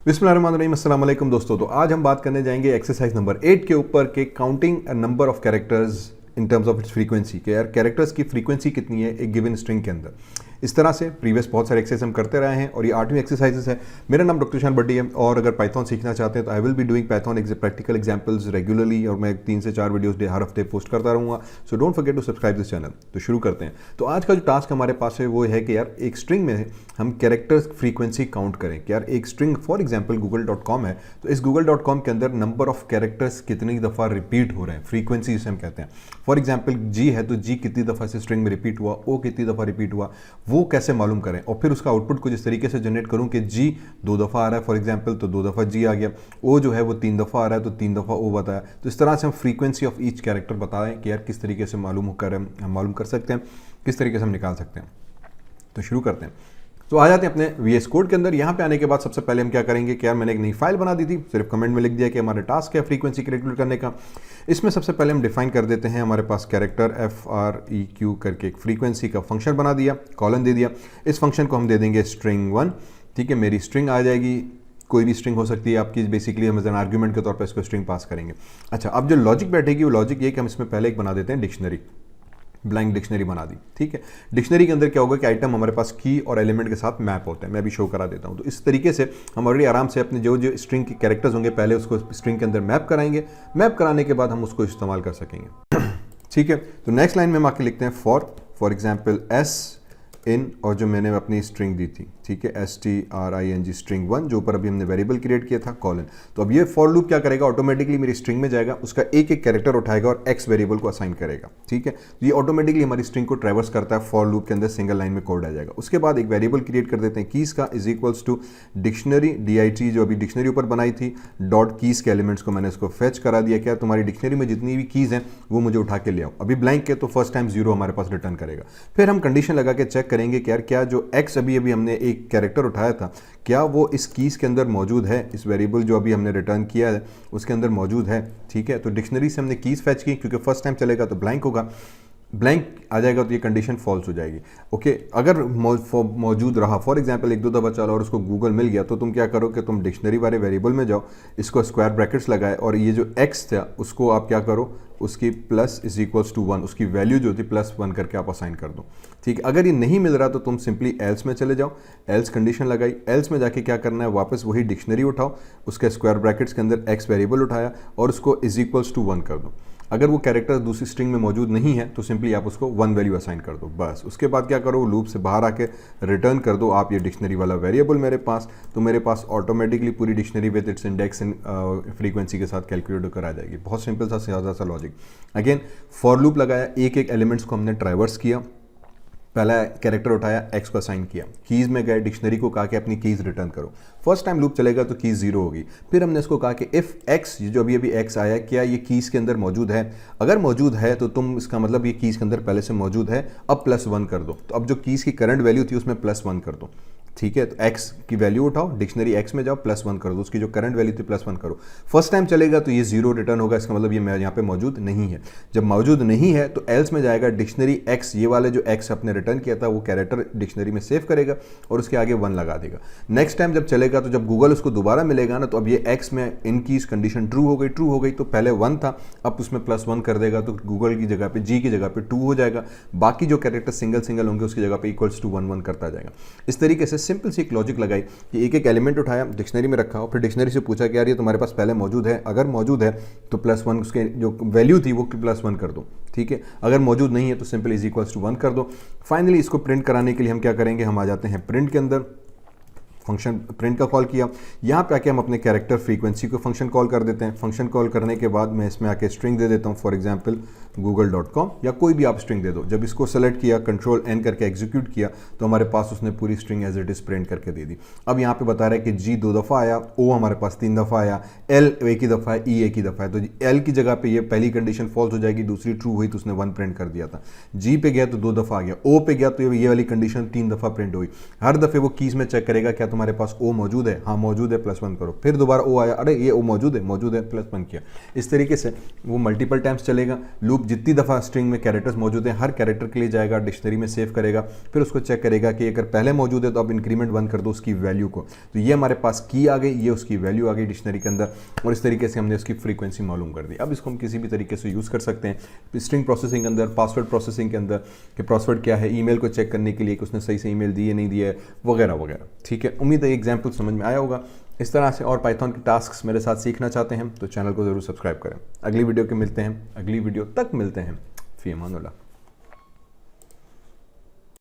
बिस्मिल्लाहिर्रहमानिर्रहीम, अस्सलाम वालेकुम दोस्तों। तो आज हम बात करने जाएंगे एक्सरसाइज नंबर 8 के ऊपर के counting number of characters in terms of its frequency के यार कैरेक्टर्स की फ्रीक्वेंसी कितनी है एक गिवन स्ट्रिंग के अंदर। इस तरह से प्रीवियस बहुत सारे एक्सरसाइज हम करते रहे हैं और ये 8वीं एक्सरसाइजेस है। मेरा नाम डॉक्टर शान भट्टी है और अगर पाइथन सीखना चाहते हैं तो I will be doing Python practical examples regularly और मैं 3 से 4 वीडियोस हर हफ्ते पोस्ट करता रहूँगा। So don't forget to subscribe this channel. तो शुरू करते हैं। तो आज का जो टास्क हमारे पास है वो है कि यार एक स्ट्रिंग में हम कैरेक्टर्स फ्रीक्वेंसी काउंट करें कि यार एक स्ट्रिंग फॉर एग्जाम्पल google.com है तो इस google.com के अंदर नंबर ऑफ कैरेक्टर्स कितनी दफ़ा रिपीट हो रहे हैं, फ्रीक्वेंसी जिसे हम कहते हैं। फॉर एग्जाम्पल जी है तो जी कितनी दफ़ा से स्ट्रिंग में रिपीट हुआ, ओ कितनी दफ़ा रिपीट हुआ, वो कैसे मालूम करें और फिर उसका आउटपुट कुछ इस तरीके से जनरेट करूं कि जी 2 दफ़ा आ रहा है फॉर एग्जाम्पल तो 2 दफ़ा जी आ गया, ओ जो है वो 3 दफ़ा आ रहा है तो 3 दफ़ा ओ बताया। तो इस तरह से हम फ्रीक्वेंसी ऑफ ईच कैरेक्टर बताएं कि यार किस तरीके से हम मालूम कर सकते हैं, किस तरीके से हम निकाल सकते हैं। तो शुरू करते हैं। तो आ जाते हैं अपने VS कोड के अंदर। यहाँ पे आने के बाद सबसे पहले हम क्या करेंगे कि यार मैंने एक नई फाइल बना दी थी, सिर्फ कमेंट में लिख दिया कि हमारा टास्क है फ्रीक्वेंसी कैलकुलेट करने का। इसमें सबसे पहले हम डिफाइन कर देते हैं, हमारे पास कैरेक्टर FREQ करके एक फ्रीक्वेंसी का फंक्शन बना दिया, कॉलन दे दिया। इस फंक्शन को हम दे देंगे स्ट्रिंग 1। ठीक है, मेरी स्ट्रिंग आ जाएगी, कोई भी स्ट्रिंग हो सकती है आपकी, बेसिकली हम एज एन आर्ग्यूमेंट के तौर पर इसको स्ट्रिंग पास करेंगे। अच्छा, अब जो लॉजिक बैठेगी वो लॉजिक ये कि हम इसमें पहले एक बना देते हैं डिक्शनरी, ब्लैंक डिक्शनरी बना दी। ठीक है, डिक्शनरी के अंदर क्या होगा कि आइटम हमारे पास की और एलिमेंट के साथ मैप होते हैं। मैं भी शो करा देता हूं। तो इस तरीके से हम ऑलरेडी आराम से अपने जो जो स्ट्रिंग के कैरेक्टर्स होंगे पहले उसको स्ट्रिंग के अंदर मैप कराएंगे, मैप कराने के बाद हम उसको इस्तेमाल कर सकेंगे। ठीक है, तो नेक्स्ट लाइन में हम आके लिखते हैं फॉर एग्जाम्पल एस इन और जो मैंने अपनी स्ट्रिंग दी थी, ठीक है, STRING स्ट्रिंग 1 जो ऊपर अभी हमने वेरिएबल क्रिएट किया था कॉलन। तो अब ये फॉर लूप क्या करेगा, ऑटोमेटिकली मेरी स्ट्रिंग में जाएगा, उसका एक एक कैरेक्टर उठाएगा और x वेरिएबल को असाइन करेगा। ठीक है, तो ये ऑटोमेटिकली हमारी स्ट्रिंग को ट्रैवर्स करता है, फॉर लूप के अंदर सिंगल लाइन में कोड आ जाएगा। उसके बाद एक वेरिएबल क्रिएट कर देते हैं कीज का, is equals to dictionary DIT जो अभी डिक्शनरी ऊपर बनाई थी डॉट कीज के एलिमेंट्स को मैंने इसको फेच करा दिया। क्या तुम्हारी डिक्शनरी में जितनी भी कीज हैं वो मुझे उठा के ले आओ। अभी ब्लैंक है तो फर्स्ट टाइम 0 हमारे पास रिटर्न करेगा। फिर हम कंडीशन लगा के चेक करेंगे कि यार क्या जो x अभी हमने एक कैरेक्टर उठाया था क्या वो इस कीज के अंदर मौजूद है, इस वेरिएबल जो अभी हमने रिटर्न किया है उसके अंदर मौजूद है। ठीक है, तो डिक्शनरी से हमने कीज फैच की, क्योंकि फर्स्ट टाइम चलेगा तो ब्लैंक होगा, ब्लैंक आ जाएगा तो ये कंडीशन फॉल्स हो जाएगी। ओके, अगर मौजूद रहा फॉर एग्जांपल 1-2 दफ़ा चला और उसको गूगल मिल गया तो तुम क्या करो कि तुम डिक्शनरी वाले वेरिएबल में जाओ, इसको स्क्वायर ब्रैकेट्स लगाए और ये जो x था उसको आप क्या करो, उसकी प्लस इज इक्वल्स टू 1, उसकी वैल्यू जो थी +1 करके आप असाइन कर दो। ठीक है, अगर ये नहीं मिल रहा तो तुम सिंपली एल्स में चले जाओ, एल्स कंडीशन लगाई, एल्स में जाके क्या करना है, वापस वही डिक्शनरी उठाओ, उसके स्क्वायर ब्रैकेट्स के अंदर x वेरिएबल उठाया और उसको इज इक्वल्स टू 1 कर दो। अगर वो कैरेक्टर दूसरी स्ट्रिंग में मौजूद नहीं है तो सिंपली आप उसको 1 वैल्यू असाइन कर दो बस। उसके बाद क्या करो, लूप से बाहर आके रिटर्न कर दो आप ये डिक्शनरी वाला वेरिएबल मेरे पास, तो मेरे पास ऑटोमेटिकली पूरी dictionary with its index and frequency के साथ कैलकुलेट होकर आ जाएगी। बहुत सिंपल सा ज़्यादा सा लॉजिक। अगेन फॉर लूप लगाया, एक एक एलिमेंट्स को हमने ट्राइवर्स किया, पहला कैरेक्टर उठाया, x को असाइन किया, कीज में गए, डिक्शनरी को कहा कि अपनी कीज रिटर्न करो। फर्स्ट टाइम लूप चलेगा तो कीज 0 होगी। फिर हमने इसको कहा कि इफ x जो अभी x आया क्या ये कीज के अंदर मौजूद है, अगर मौजूद है तो तुम इसका मतलब ये कीज के अंदर पहले से मौजूद है, अब +1 कर दो। तो अब जो कीज की करंट वैल्यू थी उसमें +1 कर दो। ठीक है, तो x की वैल्यू उठाओ, डिक्शनरी x में जाओ, +1 कर दो, उसकी जो करंट वैल्यू थी +1 करो। फर्स्ट टाइम चलेगा तो ये 0 रिटर्न होगा, इसका मतलब ये यहाँ पे मौजूद नहीं है। जब मौजूद नहीं है तो एल्स में जाएगा, डिक्शनरी x, ये वाले जो x अपने रिटर्न किया था वो कैरेक्टर डिक्शनरी में सेव करेगा और उसके आगे 1 लगा देगा। नेक्स्ट टाइम जब चलेगा तो जब गूगल उसको दोबारा मिलेगा ना तो अब ये x में इनकी कंडीशन ट्रू हो गई तो पहले 1 था, अब उसमें +1 कर देगा तो गूगल की जगह पे g की जगह पे 2 हो जाएगा, बाकी जो कैरेक्टर सिंगल होंगे उसकी जगह पे इक्वल्स टू 1 करता जाएगा। इस तरीके से सिंपल सी एक लॉजिक लगाई कि एक एक एलिमेंट उठाया, डिक्शनरी में रखा और फिर डिक्शनरी से पूछा कि यार ये तुम्हारे पास पहले मौजूद है, अगर मौजूद है तो +1 उसके जो वैल्यू थी वो +1 कर दो। ठीक है, अगर मौजूद नहीं है तो सिंपल इज इक्वल्स टू 1 कर दो। फाइनली इसको प्रिंट कराने के लिए हम क्या करेंगे, हम आ जाते हैं प्रिंट के अंदर, फंक्शन प्रिंट का कॉल किया, यहाँ पे आके हम अपने कैरेक्टर फ्रीक्वेंसी को फंक्शन कॉल कर देते हैं। फंक्शन कॉल करने के बाद मैं इसमें आके स्ट्रिंग दे देता हूँ, फॉर एग्जांपल google.com या कोई भी आप स्ट्रिंग दे दो। जब इसको सेलेक्ट किया, कंट्रोल N करके एग्जीक्यूट किया तो हमारे पास उसने पूरी string as it is print करके दे दी। अब यहाँ पे बता रहा है कि G 2 दफ़ा आया, O हमारे पास 3 दफ़ा आया, L एक ही दफ़ा है, E एक ही दफ़ा है। तो L की जगह पे ये पहली कंडीशन फॉल्स हो जाएगी, दूसरी ट्रू हुई तो उसने 1 प्रिंट कर दिया था। G पे गया तो 2 दफ़ा आ गया, O पे गया तो ये वाली कंडीशन 3 दफ़ा प्रिंट हुई। हर दफ़े वो कीज में चेक करेगा क्या तुम्हारे पास ओ मौजूद है, हाँ मौजूद है, +1 करो। फिर दोबारा ओ आया, अरे ये ओ मौजूद है +1 किया। इस तरीके से वो मल्टीपल टाइम्स चलेगा। लूप जितनी दफ़ा स्ट्रिंग में कैरेक्टर्स मौजूद हैं हर कैरेक्टर के लिए जाएगा, डिक्शनरी में सेव करेगा, फिर उसको चेक करेगा कि अगर पहले मौजूद है तो अब इंक्रीमेंट 1 कर दो उसकी वैल्यू को। तो ये हमारे पास की आ गई, ये उसकी वैल्यू आ गई डिक्शनरी के अंदर, और इस तरीके से हमने उसकी फ्रीक्वेंसी मालूम कर दी। अब इसको हम किसी भी तरीके से यूज़ कर सकते हैं स्ट्रिंग प्रोसेसिंग के अंदर, पासवर्ड प्रोसेसिंग के अंदर, कि पासवर्ड क्या है, ईमेल को चेक करने के लिए कि उसने सही से ईमेल दी है नहीं दिया है, वगैरह वगैरह। ठीक है, उम्मीद है एग्जाम्पल समझ में आया होगा। इस तरह से और पाइथन के टास्क्स मेरे साथ सीखना चाहते हैं तो चैनल को ज़रूर सब्सक्राइब करें। अगली वीडियो के मिलते हैं, अगली वीडियो तक मिलते हैं। फ़ी अमान अल्लाह।